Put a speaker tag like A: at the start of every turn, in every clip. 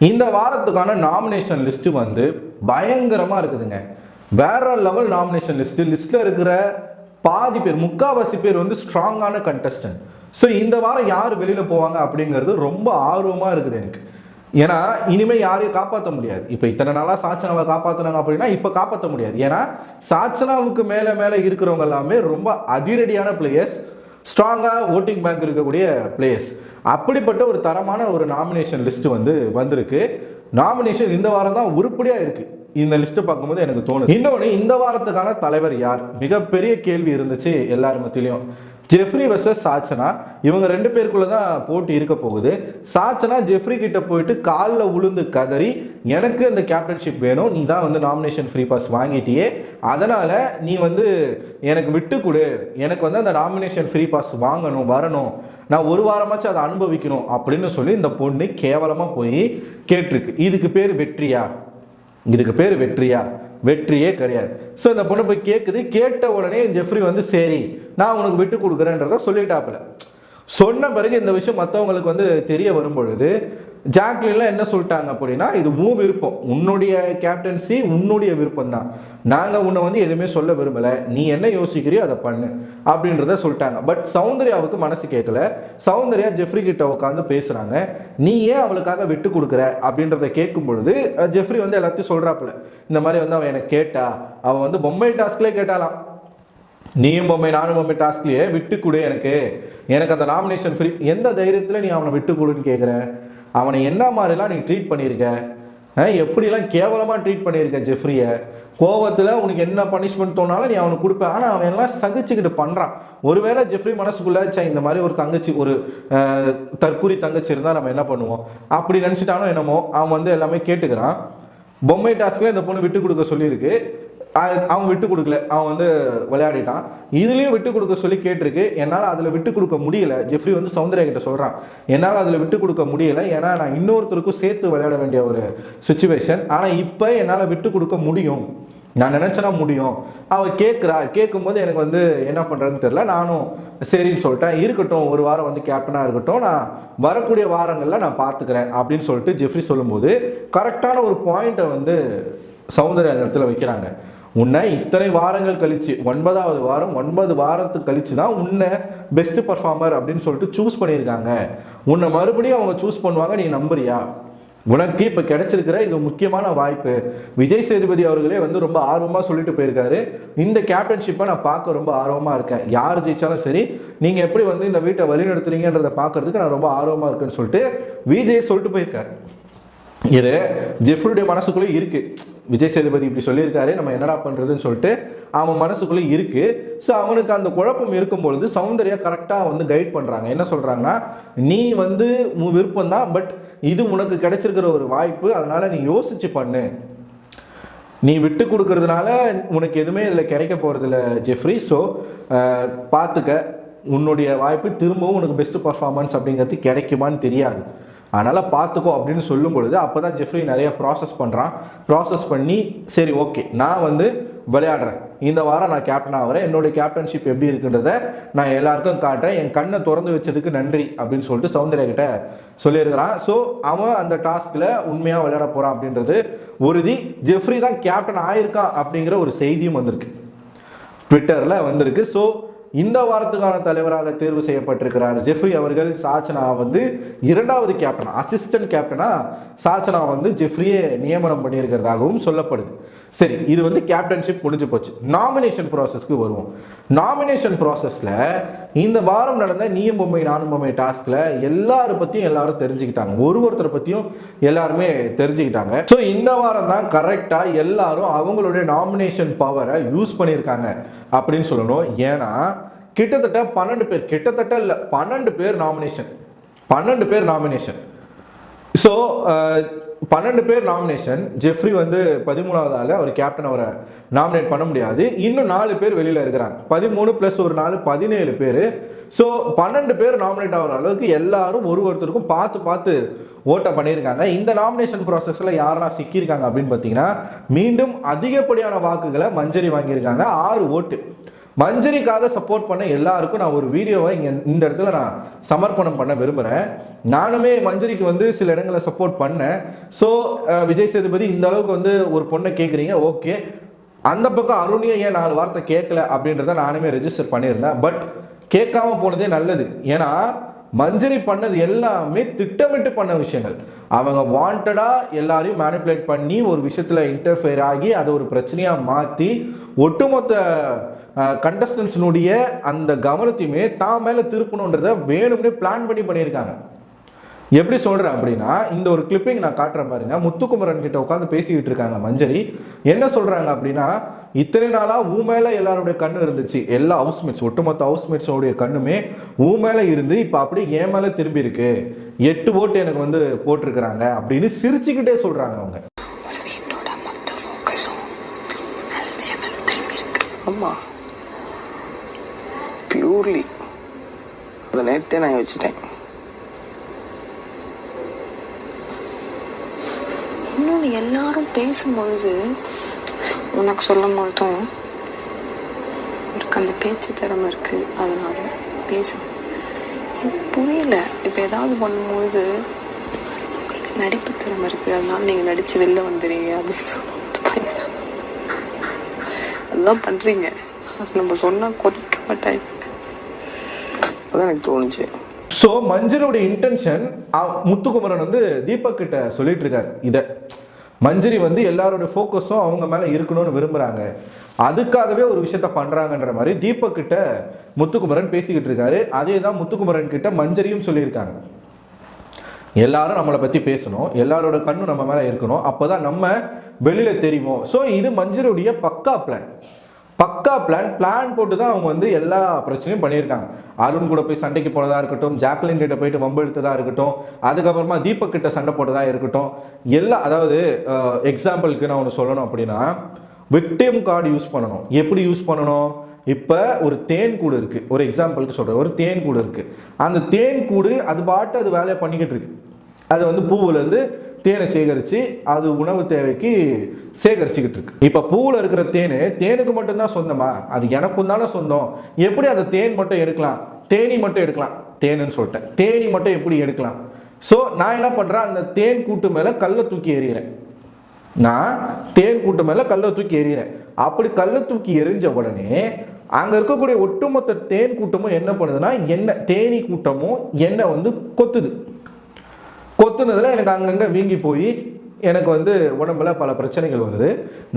A: இந்த வாரத்துக்கான nomination list வந்து பயங்கரமா இருக்குதுங்க. வேற லெவல் நாமினேஷன் லிஸ்ட்ல இருக்கிற பாதி பேர், முக்காவாசி பேர் வந்து ஸ்ட்ராங்கான கண்டஸ்டன்ட். ஸோ இந்த வாரம் யார் வெளியில போவாங்க அப்படிங்கிறது ரொம்ப ஆர்வமா இருக்குது எனக்கு. ஏன்னா இனிமே யாரையும் காப்பாற்ற முடியாது. இப்போ இத்தனை நாளா சாச்சனாவை காப்பாற்றினாங்க அப்படின்னா இப்போ காப்பாற்ற முடியாது. ஏன்னா சாச்சனாவுக்கு மேலே மேலே இருக்கிறவங்க எல்லாமே ரொம்ப அதிரடியான பிளேயர்ஸ், ஸ்ட்ராங்காக ஓட்டிங் பேங்க் இருக்கக்கூடிய பிளேயர்ஸ். அப்படிப்பட்ட ஒரு தரமான ஒரு நாமினேஷன் லிஸ்ட் வந்து வந்திருக்கு. நாமினேஷன் இந்த வாரம் தான் உருப்படியாக இருக்கு. இந்த லிஸ்ட் பார்க்கும்போது எனக்கு தோணுது. இன்னொன்று, இந்த வாரத்துக்கான தலைவர் யார்? மிகப்பெரிய கேள்வி இருந்துச்சு எல்லார் மத்தியிலையும். ஜெஃப்ரி வர்சஸ் சாச்சனா, இவங்க ரெண்டு பேருக்குள்ள தான் போட்டி இருக்க போகுது. சாச்சனா ஜெஃப்ரி கிட்ட போயிட்டு காலில் உளுந்து கதறி, எனக்கு அந்த கேப்டன்ஷிப் வேணும், நீ தான் வந்து நாமினேஷன் ஃப்ரீ பாஸ் வாங்கிட்டியே, அதனால நீ வந்து எனக்கு விட்டு கொடு, எனக்கு வந்து அந்த நாமினேஷன் ஃப்ரீ பாஸ் வாங்கணும், வரணும், நான் ஒரு வாரமாச்சும் அதை அனுபவிக்கணும் அப்படின்னு சொல்லி இந்த பொண்ணு கேவலமாக போய் கேட்டிருக்கு. இதுக்கு பேர் வெற்றியா? இதுக்கு பேர் வெற்றியா? வெற்றியே கிடையாது. ஸோ இந்த பொண்ணு போய் கேட்குது. கேட்ட உடனே ஜெஃப்ரி வந்து சரி நான் உனக்கு விட்டு கொடுக்குறேன்றத சொல்லிட்டாப்புல. சொன்ன பிறகு இந்த விஷயம் மற்றவங்களுக்கு வந்து தெரிய வரும் பொழுது ஜாக்லின்லாம் என்ன சொல்லிட்டாங்க அப்படின்னா, இது உன் விருப்பம், உன்னுடைய கேப்டன்சி உன்னுடைய விருப்பம் தான், நாங்கள் உன்னை வந்து எதுவுமே சொல்ல விரும்பலை, நீ என்ன யோசிக்கிறியோ அதை பண்ணு அப்படின்றத சொல்லிட்டாங்க. பட் சௌந்தர்யாவுக்கு மனசு கேட்கல. சௌந்தர்யா ஜெஃப்ரி கிட்ட உட்காந்து பேசுகிறாங்க. நீ ஏன் அவளுக்காக விட்டு கொடுக்குற அப்படின்றத கேட்கும் பொழுது ஜெஃப்ரி வந்து எல்லாத்தையும் சொல்கிறாப்புல. இந்த மாதிரி வந்து அவன் எனக்கு கேட்டா, அவன் வந்து பொம்மை டாஸ்க்லேயே கேட்டாலாம், நீயும் பொம்மை நானும் பொம்மை டாஸ்க்லேயே விட்டு கொடு, எனக்கு அந்த நாமினேஷன் ஃப்ரீ. எந்த தைரியத்தில் நீ அவனை விட்டு கொடுன்னு கேட்குற? அவனை என்ன மாதிரிலாம் நீ ட்ரீட் பண்ணியிருக்க, எப்படிலாம் கேவலமாக ட்ரீட் பண்ணியிருக்க ஜெஃப்ரியை. கோவத்தில் உனக்கு என்ன பனிஷ்மெண்ட் தோணாலும் நீ அவனுக்கு கொடுப்ப. ஆனால் அவன் எல்லாம் சகிச்சுக்கிட்டு பண்ணுறான். ஒருவேளை ஜெஃப்ரி மனசுக்குள்ளே இந்த மாதிரி ஒரு தங்கச்சி, ஒரு தற்கூரி தங்கச்சி இருந்தால் நம்ம என்ன பண்ணுவோம் அப்படி நினச்சிட்டானோ என்னமோ, அவன் வந்து எல்லாமே கேட்டுக்கிறான். பொம்மை டாஸ்கில் இந்த பொண்ணு விட்டு கொடுக்க சொல்லியிருக்கு, அவன் விட்டு கொடுக்கல, அவன் வந்து விளையாடிட்டான். இதுலேயும் விட்டு கொடுக்க சொல்லி கேட்டிருக்கு. என்னால் அதில் விட்டு கொடுக்க முடியல. ஜெஃப்ரி வந்து சௌந்தர்யா கிட்ட சொல்கிறான், என்னால் அதில் விட்டு கொடுக்க முடியலை, ஏன்னா நான் இன்னொருத்தருக்கும் சேர்த்து விளையாட வேண்டிய ஒரு சுச்சுவேஷன். ஆனால் இப்போ என்னால் விட்டு கொடுக்க முடியும், நான் நினச்சனா முடியும். அவள் கேட்குறா. கேட்கும்போது எனக்கு வந்து என்ன பண்ணுறதுன்னு தெரியல. நானும் சரின்னு சொல்லிட்டேன். இருக்கட்டும், ஒரு வாரம் வந்து கேப்டனாக இருக்கட்டும், நான் வரக்கூடிய வாரங்களில் நான் பார்த்துக்கிறேன் அப்படின்னு சொல்லிட்டு ஜெஃப்ரி சொல்லும்போது கரெக்டான ஒரு பாயிண்ட்டை வந்து சௌந்தர்யா அந்த இடத்துல வைக்கிறாங்க. உன்னை இத்தனை வாரங்கள் கழிச்சு, 9வது வாரம், 9 வாரத்துக்கு கழிச்சு தான் உன்னை பெஸ்ட் பர்ஃபார்மர் அப்படின்னு சொல்லிட்டு சூஸ் பண்ணியிருக்காங்க. உன்னை மறுபடியும் அவங்க சூஸ் பண்ணுவாங்க, நீ நம்புறியா? உனக்கு இப்போ கிடைச்சிருக்கிற இது முக்கியமான வாய்ப்பு. விஜய் சேதுபதி அவர்களே வந்து ரொம்ப ஆர்வமாக சொல்லிட்டு போயிருக்காரு, இந்த கேப்டன்ஷிப்பை நான் பார்க்க ரொம்ப ஆர்வமாக இருக்கேன், யார் ஜெயிச்சாலும் சரி நீங்கள் எப்படி வந்து இந்த வீட்டை வழிநடத்துறீங்கன்றதை பார்க்கறதுக்கு நான் ரொம்ப ஆர்வமாக இருக்குன்னு சொல்லிட்டு விஜய் சொல்லிட்டு போயிருக்காரு. இது ஜெஃப்ரியுடைய மனசுக்குள்ளே இருக்கு. விஜய் சேதுபதி இப்படி சொல்லியிருக்காரு, நம்ம என்னடா பண்ணுறதுன்னு சொல்லிட்டு அவன் மனசுக்குள்ளே இருக்கு. ஸோ அவனுக்கு அந்த குழப்பம் இருக்கும்பொழுது சௌந்தர்யா கரெக்டாக வந்து கைட் பண்ணுறாங்க. என்ன சொல்கிறாங்கன்னா, நீ வந்து உன் விருப்பம் தான், பட் இது உனக்கு கிடைச்சிருக்கிற ஒரு வாய்ப்பு, அதனால நீ யோசிச்சு பண்ணு. நீ விட்டு கொடுக்கறதுனால உனக்கு எதுவுமே இதில் கிடைக்க போகிறதில்ல ஜெஃப்ரி. ஸோ பார்த்துக்க, உன்னுடைய வாய்ப்பு திரும்பவும் உனக்கு பெஸ்ட் பர்ஃபார்மன்ஸ் அப்படிங்கிறது கிடைக்குமான்னு தெரியாது, அதனால் பார்த்துக்கோ அப்படின்னு சொல்லும் பொழுது அப்போ தான் ஜெஃப்ரி நிறைய ப்ராசஸ் பண்ணுறான். ப்ராசஸ் பண்ணி சரி ஓகே நான் வந்து விளையாடுறேன், இந்த வாரம் நான் கேப்டன் ஆகிறேன், என்னுடைய கேப்டன்ஷிப் எப்படி இருக்குன்றத நான் எல்லாருக்கும் காட்டுறேன், என் கண்ணை திறந்து வச்சதுக்கு நன்றி அப்படின்னு சொல்லிட்டு சௌந்தர்யா கிட்ட சொல்லியிருக்கிறான். ஸோ அவன் அந்த டாஸ்கில் உண்மையாக விளையாட போகிறான் அப்படின்றது உறுதி. ஜெஃப்ரி தான் கேப்டன் ஆயிருக்கான் அப்படிங்கிற ஒரு செய்தியும் வந்திருக்கு, ட்விட்டரில் வந்திருக்கு. ஸோ இந்த வாரத்துக்கான தலைவராக தேர்வு செய்யப்பட்டிருக்கிறார் ஜெஃப்ரி அவர்கள். சாச்சனா வந்து 2வது கேப்டனா, அசிஸ்டன்ட் கேப்டனா சாச்சனா வந்து ஜெஃப்ரியை நியமனம் பண்ணியிருக்கிறதாகவும் சொல்லப்படுது. சரி, இது வந்து கேப்டன்ஷிப் முடிஞ்சு போச்சு. நாமினேஷன் ப்ராசஸ்க்கு வருவோம். நாமினேஷன் ப்ராசஸில் இந்த வாரம் நடந்த நீயும் பொம்மை நானும் பொம்மை டாஸ்கில் எல்லாரை பற்றியும் எல்லாரும் தெரிஞ்சுக்கிட்டாங்க, ஒருத்தரை பற்றியும் எல்லாருமே தெரிஞ்சுக்கிட்டாங்க. ஸோ இந்த வாரம் தான் கரெக்டாக எல்லாரும் அவங்களுடைய நாமினேஷன் பவரை யூஸ் பண்ணியிருக்காங்க அப்படின்னு சொல்லணும். ஏன்னா கிட்டத்தட்ட 12 பேர், கிட்டத்தட்ட இல்லை 12 பேர் நாமினேஷன், 12 பேர் நாமினேஷன். ஸோ 12 பேர் நாமினேஷன். ஜெஃப்ரி வந்து 13வது ஆள், அவர் கேப்டன், அவரை நாமினேட் பண்ண முடியாது. இன்னும் 4 பேர் வெளியில் இருக்கிறாங்க, 13 + ஒரு 4 17 பேர். ஸோ 12 பேர் நாமினேட் ஆகிற அளவுக்கு எல்லாரும் ஒருத்தருக்கும் பார்த்து பார்த்து ஓட்டை பண்ணியிருக்காங்க. இந்த நாமினேஷன் ப்ராசஸில் யாரெல்லாம் சிக்கியிருக்காங்க அப்படின்னு பார்த்தீங்கன்னா, மீண்டும் அதிகப்படியான வாக்குகளை மஞ்சரி வாங்கியிருக்காங்க, 6 ஓட்டு. மஞ்சரிக்காக சப்போர்ட் பண்ண எல்லாருக்கும் நான் ஒரு வீடியோவை இங்கே இந்த இடத்துல நான் சமர்ப்பணம் பண்ண விரும்புகிறேன். நானுமே மஞ்சரிக்கு வந்து சில இடங்களை சப்போர்ட் பண்ணேன். ஸோ விஜய் சேதுபதி இந்த அளவுக்கு வந்து ஒரு பொண்ணை கேட்குறீங்க, ஓகே. அந்த பக்கம் அருணியை ஏன் 4 வார்த்தை கேட்கல அப்படின்றத நானுமே ரெஜிஸ்டர் பண்ணியிருந்தேன். பட் கேட்காம போனதே நல்லது. ஏன்னா மஞ்சரி பண்ணது எல்லாமே திட்டமிட்டு பண்ண விஷயங்கள். அவங்க வாண்டடா எல்லாரையும் மேனிப்புலேட் பண்ணி ஒரு விஷயத்துல இன்டர்ஃபியர் ஆகி அதை ஒரு பிரச்சனையா மாற்றி ஒட்டுமொத்த கண்டஸ்டன்ஸினுடைய அந்த கவனத்தையுமே தான் மேல திருப்பணுன்றதை வேணும்னே பிளான் பண்ணி பண்ணியிருக்காங்க. எப்படி சொல்றேன் அப்படின்னா, இந்த ஒரு கிளிப்பிங் நான் காட்டுறேன் பாருங்க. முத்துக்குமரன் கிட்ட உட்காந்து பேசிக்கிட்டு இருக்காங்க மஞ்சரி. என்ன சொல்றாங்க அப்படின்னா, இத்தனை நாளா ஊ மேல எல்லாருடைய கண்ணு இருந்துச்சு, எல்லா ஹவுஸ்மேட்ஸ் ஒட்டுமொத்த ஹவுஸ்மேட்ஸோடைய கண்ணுமே ஊ மேல இருந்து இப்ப அப்படி என் மேல திரும்பி இருக்கு, 8 ஓட்டு எனக்கு வந்து போட்டிருக்கிறாங்க அப்படின்னு சிரிச்சுக்கிட்டே சொல்றாங்க அவங்க.
B: ஆமா, பியூர்லி அதை நேற்றே நான் வச்சுட்டேன். இன்னொன்று, எல்லாரும் பேசும்பொழுது உனக்கு சொல்லும் பொழுதும் எனக்கு அந்த பேச்சு திறமை இருக்குது, அதனால பேசு. புரியல, இப்போ ஏதாவது பண்ணும்பொழுது உங்களுக்கு நடிப்பு திறமை இருக்குது, அதனால நீங்கள் நடித்து வெளில வந்துடுறீங்க அப்படின்னு சொல்லிட்டு அதெல்லாம் பண்ணுறீங்க. அது நம்ம சொன்னால் கொதிக்க மாட்டாங்க. அதான் எனக்கு தோணுச்சு.
A: ஸோ மஞ்சரியோட இன்டென்ஷன், முத்துக்குமரன் வந்து தீபக் கிட்ட சொல்லிட்டு இருக்காரு. இதை மஞ்சரி வந்து எல்லாரோட ஃபோக்கஸும் அவங்க மேலே இருக்கணும்னு விரும்புகிறாங்க, அதுக்காகவே ஒரு விஷயத்த பண்ணுறாங்கன்ற மாதிரி தீபக் கிட்ட முத்துக்குமரன் பேசிக்கிட்டு இருக்காரு. அதே தான் முத்துக்குமரன் கிட்ட மஞ்சரியும் சொல்லியிருக்காங்க. எல்லாரும் நம்மளை பற்றி பேசணும், எல்லாரோட கண்ணும் நம்ம மேலே இருக்கணும், அப்போ தான் நம்ம வெளியில் தெரியும். ஸோ இது மஞ்சரியுடைய பக்கா பிளான் போட்டு தான் அவங்க வந்து எல்லா பிரச்சனையும் பண்ணியிருக்காங்க. அருண் கூட போய் சண்டைக்கு போனதாக இருக்கட்டும், ஜாக்லின் கிட்ட போயிட்டு வம்பு எடுத்ததாக இருக்கட்டும், அதுக்கப்புறமா தீபக் கிட்ட சண்டை போட்டதாக இருக்கட்டும், எல்லாம். அதாவது எக்ஸாம்பிளுக்கு நான் ஒன்று சொல்லணும் அப்படின்னா, விக்டிம் கார்டு யூஸ் பண்ணணும். எப்படி யூஸ் பண்ணணும்? இப்போ ஒரு தேன் கூடு இருக்குது, ஒரு எக்ஸாம்பிளுக்கு சொல்கிறேன். ஒரு தேன் கூடு இருக்குது. அந்த தேன் கூடு அது பாட்டு அது வேலையை பண்ணிக்கிட்டு இருக்கு. அது வந்து பூவிலேருந்து தேனை சேகரித்து அது உணவு தேவைக்கு சேகரிச்சுக்கிட்டு இருக்கு. இப்போ பூவில் இருக்கிற தேனுக்கு மட்டும்தான் சொந்தமா? அது எனக்கும் தானே சொந்தம். எப்படி அந்த தேன் மட்டும் எடுக்கலாம், தேனி மட்டும் எடுக்கலாம், தேனுன்னு சொல்லிட்டேன், தேனி மட்டும் எப்படி எடுக்கலாம்? ஸோ நான் என்ன பண்ணுறேன், அந்த தேன் கூட்டு மேலே கல்லை தூக்கி எறிகிறேன். நான் தேன் கூட்டு மேலே கல்லை தூக்கி எறிகிறேன். அப்படி கல்லை தூக்கி எரிஞ்ச உடனே அங்கே இருக்கக்கூடிய ஒட்டுமொத்த தேன் கூட்டமும் என்ன பண்ணுதுன்னா, என்ன தேனி கூட்டமும் என்னை வந்து கொத்துனதுல எனக்கு அங்கங்கே வீங்கி போய் எனக்கு வந்து உடம்புல பல பிரச்சனைகள் வருது.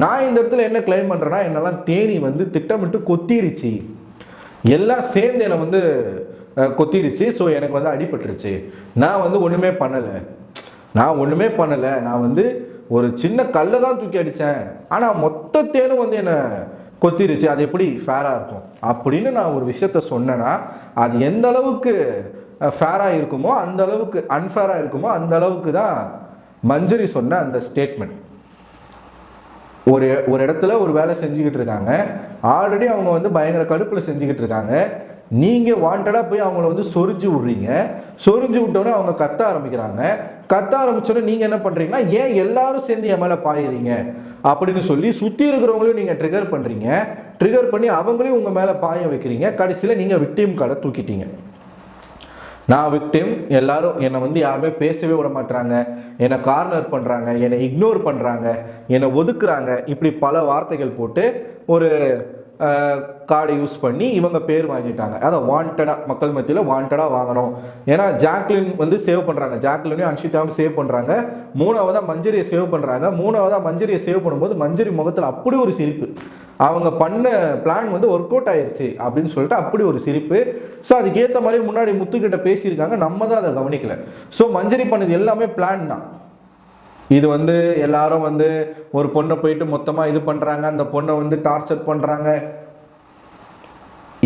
A: நான் இந்த இடத்துல என்ன கிளைம் பண்ணுறேன்னா, என்னெல்லாம் தேனி வந்து திட்டமிட்டு கொத்திருச்சு, எல்லாம் சேர்ந்து என்னை வந்து கொத்திருச்சு. ஸோ எனக்கு வந்து அடிபட்டுருச்சு. நான் வந்து ஒன்றுமே பண்ணலை, நான் வந்து ஒரு சின்ன கல்லை தான் தூக்கி அடித்தேன், ஆனால் மொத்த தேனும் வந்து என்னை கொத்திருச்சு. அது எப்படி ஃபேராக இருக்கும் அப்படின்னு நான் ஒரு விஷயத்த சொன்னேன்னா, அது எந்த அளவுக்கு ஃபேராக இருக்குமோ அந்த அளவுக்கு, அன்ஃபேராக இருக்குமோ அந்த அளவுக்கு தான் மஞ்சரி சொன்ன அந்த ஸ்டேட்மெண்ட். ஒரு இடத்துல ஒரு வேலை செஞ்சுக்கிட்டு இருக்காங்க, ஆல்ரெடி அவங்க வந்து பயங்கர கடுப்பில் செஞ்சுக்கிட்டு இருக்காங்க. நீங்கள் வாண்டடாக போய் அவங்கள வந்து சொரிஞ்சு விட்றீங்க. சொரிஞ்சு விட்டோன்னே அவங்க கத்த ஆரம்பிச்சோன்னே நீங்கள் என்ன பண்ணுறீங்கன்னா, ஏன் எல்லாரும் சேர்ந்து என் மேலே பாயிறீங்க அப்படின்னு சொல்லி சுற்றி இருக்கிறவங்களையும் நீங்கள் ட்ரிகர் பண்ணி அவங்களையும் உங்கள் மேலே பாய வைக்கிறீங்க. கடைசியில் நீங்கள் விக்டிம் கார்டை தூக்கிட்டீங்க. நான் விக்டிம், எல்லாரும் என்னை வந்து யாருமே பேசவே விட மாட்டாங்க, என்னை கார்னர் பண்ணுறாங்க, என்னை இக்னோர் பண்ணுறாங்க, என்னை ஒதுக்குறாங்க, இப்படி பல வார்த்தைகள் போட்டு ஒரு கார்டை யூஸ் பண்ணி இவங்க பேர் வாங்கிட்டாங்க. அதை வாண்டடாக மக்கள் மத்தியில் வாண்டடாக வாங்கணும். ஏன்னா ஜாக்லின் வந்து சேவ் பண்ணுறாங்க, ஜாக்லினையும் அன்ஷிதாவும் சேவ் பண்ணுறாங்க, மூணாவதாக மஞ்சரியை சேவ் பண்ணுறாங்க. மூணாவதாக மஞ்சரியை சேவ் பண்ணும்போது மஞ்சரி முகத்தில் அப்படி ஒரு சிரிப்பு, அவங்க பண்ண பிளான் வந்து ஒர்க் அவுட் ஆயிடுச்சு அப்படின்னு சொல்லிட்டு அப்படி ஒரு சிரிப்பு. ஸோ அதுக்கேற்ற மாதிரி முன்னாடி முத்துக்கிட்ட பேசியிருக்காங்க, நம்ம தான் அதை கவனிக்கல. ஸோ மஞ்சரி பண்ணது எல்லாமே பிளான் தான். இது வந்து எல்லாரும் வந்து ஒரு பொண்ணை போயிட்டு மொத்தமாக இது பண்ணுறாங்க, அந்த பொண்ணை வந்து டார்ச்சர் பண்ணுறாங்க.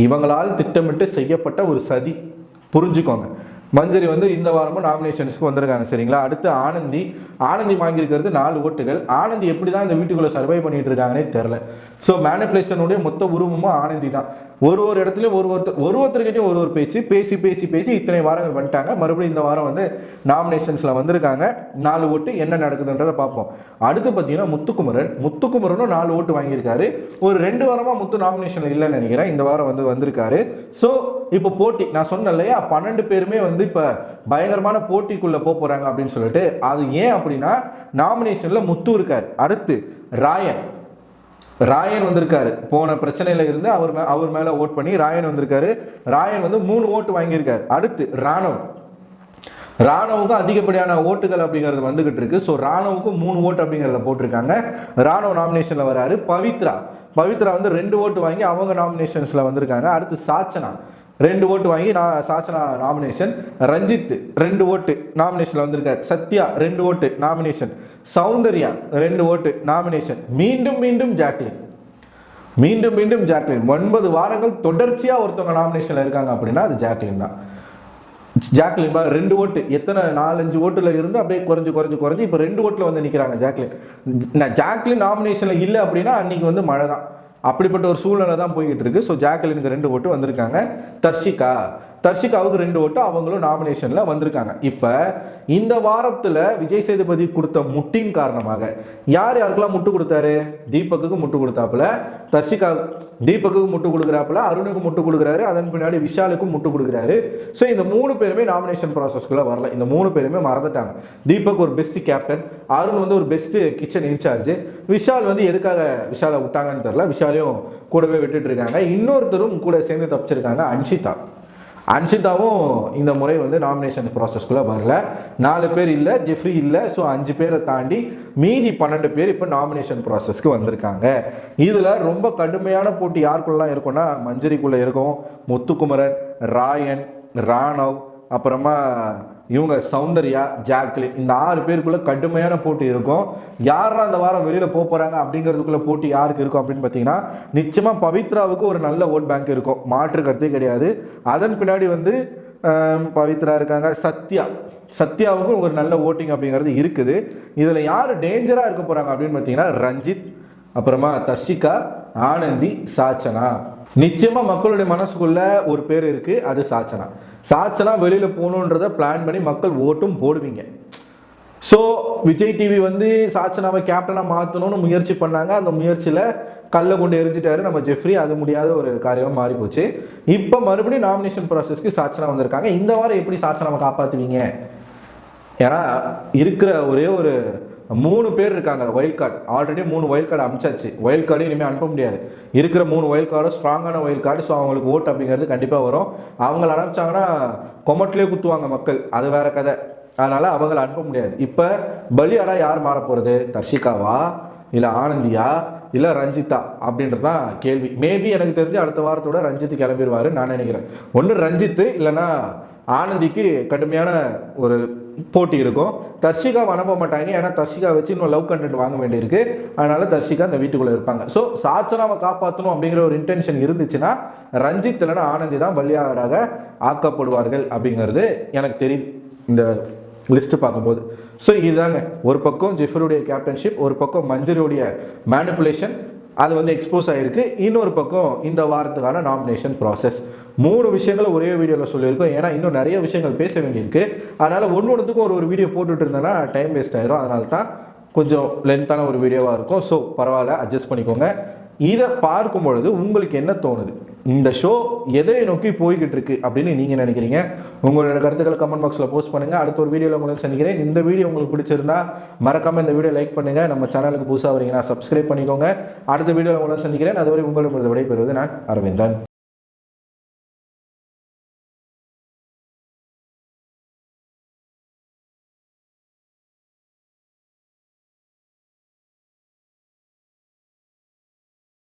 A: இவங்களால் திட்டமிட்டு செய்யப்பட்ட ஒரு சதி, புரிஞ்சுக்கோங்க. மஞ்சரி வந்து இந்த வாரமும் நாமினேஷன்ஸ்க்கு வந்திருக்காங்க, சரிங்களா? அடுத்து ஆனந்தி வாங்கியிருக்கிறது 4 ஓட்டுகள். ஆனந்தி எப்படி தான் இந்த வீட்டுக்குள்ளே சர்வை பண்ணிட்டு இருக்காங்கன்னே தெரில. ஸோ மேனிப்புலேஷனுடைய மொத்த உருவமும் ஆனந்தி தான். ஒரு இடத்துலையும் ஒருத்தர்கிட்டையும் ஒரு பேச்சு பேசி பேசி பேசி இத்தனை வாரங்கள் வந்துட்டாங்க. மறுபடியும் இந்த வாரம் வந்து நாமினேஷன்ஸில் வந்திருக்காங்க. 4 ஓட்டு என்ன நடக்குதுன்றதை பார்ப்போம். அடுத்து பார்த்தீங்கன்னா முத்துக்குமரனும் 4 ஓட்டு வாங்கியிருக்காரு. ஒரு 2 வாரமாக முத்து நாமினேஷன் இல்லைன்னு நினைக்கிறேன். இந்த வாரம் வந்து வந்திருக்காரு. ஸோ இப்போ போட்டி நான் சொன்னேன் இல்லையா, 12 பேருமே வந்து இப்போ பயங்கரமான போட்டிக்குள்ளே போகிறாங்க அப்படின்னு சொல்லிட்டு. அது ஏன் அப்படின்னா நாமினேஷனில் முத்து இருக்கார். அடுத்து ராயன் வந்திருக்காரு. போன பிரச்சனையில இருந்து அவர் மேல ஓட் பண்ணி ராயன் வந்திருக்காரு. ராயன் வந்து 3 ஓட்டு வாங்கியிருக்காரு. அடுத்து ராணுவுக்கு அதிகப்படியான ஓட்டுகள் அப்படிங்கிறது வந்துகிட்டு இருக்கு. ஸோ ராணுவுக்கு 3 ஓட்டு அப்படிங்கிறத போட்டிருக்காங்க. ராணுவ நாமினேஷன்ல வராரு. பவித்ரா வந்து 2 ஓட்டு வாங்கி அவங்க நாமினேஷன்ஸ்ல வந்திருக்காங்க. அடுத்து சாச்சனா 2 ஓட்டு வாங்கி சாச்சனா நாமினேஷன். ரஞ்சித் 2 ஓட்டு நாமினேஷன்ல வந்திருக்காரு. சத்யா 2 ஓட்டு நாமினேஷன். சௌந்தர்யா 2 ஓட்டு நாமினேஷன். மீண்டும் ஜாக்லின் 9 வாரங்கள் தொடர்ச்சியா ஒருத்தவங்க நாமினேஷன்ல இருக்காங்க அப்படின்னா அது ஜாக்லின் தான். ஜாக்லின் 2 ஓட்டு, எத்தனை 4-5 ஓட்டுல இருந்து அப்படியே குறைஞ்சு இப்போ 2 ஓட்டுல வந்து நிற்கிறாங்க ஜாக்லின் நாமினேஷன்ல இல்லை அப்படின்னா அன்னைக்கு வந்து மழை தான். அப்படிப்பட்ட ஒரு சூழ்நிலை தான் போய்கிட்டு இருக்கு. ஸோ ஜாக்லினுக்கு 2 ஓட்டு வந்திருக்காங்க. தர்ஷிகாவுக்கு 2 ஓட்டு, அவங்களும் நாமினேஷன்ல வந்திருக்காங்க. இப்போ இந்த வாரத்தில் விஜய் சேதுபதி கொடுத்த முட்டின் காரணமாக யாருக்கெல்லாம் முட்டு கொடுத்தாரு? தீபக்குக்கு முட்டு கொடுத்தாப்புல, தீபக்குக்கு முட்டு கொடுக்குறாப்புல, அருணுக்கு முட்டு கொடுக்குறாரு, அதன் பின்னாடி விஷாலுக்கும் முட்டு கொடுக்குறாரு. ஸோ இந்த 3 பேருமே நாமினேஷன் ப்ராசஸ்க்குள்ள வரல. இந்த 3 பேருமே மறந்துட்டாங்க. தீபக் ஒரு பெஸ்ட் கேப்டன், அருண் வந்து ஒரு பெஸ்ட் கிச்சன் இன்சார்ஜ், விஷால் வந்து எதுக்காக விஷாலை விட்டாங்கன்னு தெரியல, விஷாலையும் கூடவே விட்டுட்டு இருக்காங்க. இன்னொருத்தரும் கூட சேர்ந்து தப்பிச்சிருக்காங்க, அன்ஷிதாவும் இந்த முறை வந்து நாமினேஷன் ப்ராசஸ்க்குள்ளே வரல. 4 பேர் இல்லை, ஜெஃப்ரி இல்லை. ஸோ 5 பேரை தாண்டி மீதி 12 பேர் இப்போ நாமினேஷன் ப்ராசஸ்க்கு வந்திருக்காங்க. இதில் ரொம்ப கடுமையான போட்டி யாருக்குள்ளலாம் இருக்கும்னா மஞ்சரிக்குள்ளே இருக்கும். முத்துக்குமரன், ராயன், ராணவ், அப்புறமா இவங்க சௌந்தர்யா, ஜாக்லின், இந்த 6 பேருக்குள்ள கடுமையான போட்டி இருக்கும். யாரா அந்த வாரம் வெளியில போறாங்க அப்படிங்கிறதுக்குள்ள போட்டி யாருக்கு இருக்கும் அப்படின்னு பார்த்தீங்கன்னா நிச்சயமா பவித்ராவுக்கு ஒரு நல்ல ஓட் பேங்க் இருக்கும், மாற்று கருத்தே கிடையாது. அதன் பின்னாடி வந்து பவித்ரா இருக்காங்க, சத்யாவுக்கும் ஒரு நல்ல ஓட்டிங் அப்படிங்கிறது இருக்குது. இதுல யார் டேஞ்சரா இருக்க போறாங்க அப்படின்னு பார்த்தீங்கன்னா ரஞ்சித், அப்புறமா தர்ஷிகா, ஆனந்தி, சாச்சனா. நிச்சயமா மக்களுடைய மனசுக்குள்ள ஒரு பேர் இருக்கு, அது சாச்சனா வெளியில போகணுன்றத பிளான் பண்ணி மக்கள் ஓட்டும் போடுவீங்க. ஸோ விஜய் டிவி வந்து சாச்சனாவை கேப்டனாக மாற்றணும்னு முயற்சி பண்ணாங்க. அந்த முயற்சியில் கல்லை கொண்டு எரிஞ்சிட்டாரு நம்ம ஜெஃப்ரி. அது முடியாத ஒரு காரியமாக மாறி போச்சு. இப்போ மறுபடியும் நாமினேஷன் ப்ராசஸ்க்கு சாச்சனா வந்திருக்காங்க. இந்த வாரம் எப்படி சாச்சனாவை காப்பாற்றுவீங்க? ஏன்னா இருக்கிற ஒரே ஒரு 3 பேர் இருக்காங்க wild card. Already 3 wild card அனுப்பிச்சாச்சு. வைல்ட் கார்டு இனிமேல் அனுப்ப முடியாது. இருக்கிற 3 வைல்ட் கார்டும் ஸ்ட்ராங்கான வைல்ட் கார்டு. ஸோ அவங்களுக்கு ஓட்டு அப்படிங்கிறது கண்டிப்பாக வரும். அவங்கள அனுப்பிச்சாங்கன்னா கொமட்டிலே குத்துவாங்க மக்கள், அது வேற கதை. அதனால அவங்கள அனுப்ப முடியாது. இப்போ பலியாடா யார் மாற போகிறது? தர்ஷிகாவா, இல்லை ஆனந்தியா, இல்லை ரஞ்சிதா அப்படின்றது தான் கேள்வி. மேபி எனக்கு தெரிஞ்சு அடுத்த வாரத்தோட ரஞ்சித் கிளம்பிடுவாரு நான் நினைக்கிறேன். ஒன்று ரஞ்சித் இல்லைன்னா ஆனந்திக்கு கடுமையான ஒரு போட்டி இருக்கும். தர்ஷிகாவை அனுப்ப மாட்டாங்க. ஏன்னா தர்ஷிகா வச்சு இன்னும் லவ் கண்டென்ட் வாங்க வேண்டியிருக்கு. அதனால தர்ஷிகா அந்த வீட்டுக்குள்ளே இருப்பாங்க. ஸோ சாச்சனாவை காப்பாற்றணும் அப்படிங்கிற ஒரு இன்டென்ஷன் இருந்துச்சுன்னா ரஞ்சித் இல்லைன்னா ஆனந்தி தான் பலியாடாக ஆக்கப்படுவார்கள் அப்படிங்கிறது எனக்கு தெரியும் இந்த லிஸ்ட்டு பார்க்கும்போது. ஸோ இதுதாங்க, ஒரு பக்கம் ஜெஃப்ரியுடைய கேப்டன்ஷிப், ஒரு பக்கம் மஞ்சரியுடைய மேனிப்புலேஷன், அது வந்து எக்ஸ்போஸ் ஆகிருக்கு. இன்னொரு பக்கம் இந்த வாரத்துக்கான நாமினேஷன் ப்ராசஸ். 3 விஷயங்களை ஒரே வீடியோவில் சொல்லியிருக்கோம். ஏன்னா இன்னும் நிறைய விஷயங்கள் பேச வேண்டியிருக்கு. அதனால் ஒன்றுத்துக்கும் ஒரு வீடியோ போட்டுட்டு இருந்தேன்னா டைம் வேஸ்ட் ஆயிரும். அதனால தான் கொஞ்சம் லென்த்தான ஒரு வீடியோவாக இருக்கும். ஸோ பரவாயில்ல, அட்ஜஸ்ட் பண்ணிக்கோங்க. இதை பார்க்கும் பொழுது உங்களுக்கு என்ன தோணுது? இந்த ஷோ எதை நோக்கி போய்கிட்டு இருக்கு அப்படின்னு நீங்கள் நினைக்கிறீங்க? உங்களோட கருத்துக்களை கமெண்ட் பாக்ஸில் போஸ்ட் பண்ணுங்கள். அடுத்த ஒரு வீடியோவில் உங்களுக்கு சந்திக்கிறேன். இந்த வீடியோ உங்களுக்கு பிடிச்சிருந்தா மறக்காமல் இந்த வீடியோ லைக் பண்ணுங்கள். நம்ம சேனலுக்கு புதுசாக வரீங்கன்னா சப்ஸ்கிரைப் பண்ணிக்கோங்க. அடுத்த வீடியோவில் உங்களை சந்திக்கிறேன். அதுவரை உங்களிடம் விடைபெறுவது நான் அரவிந்தன்.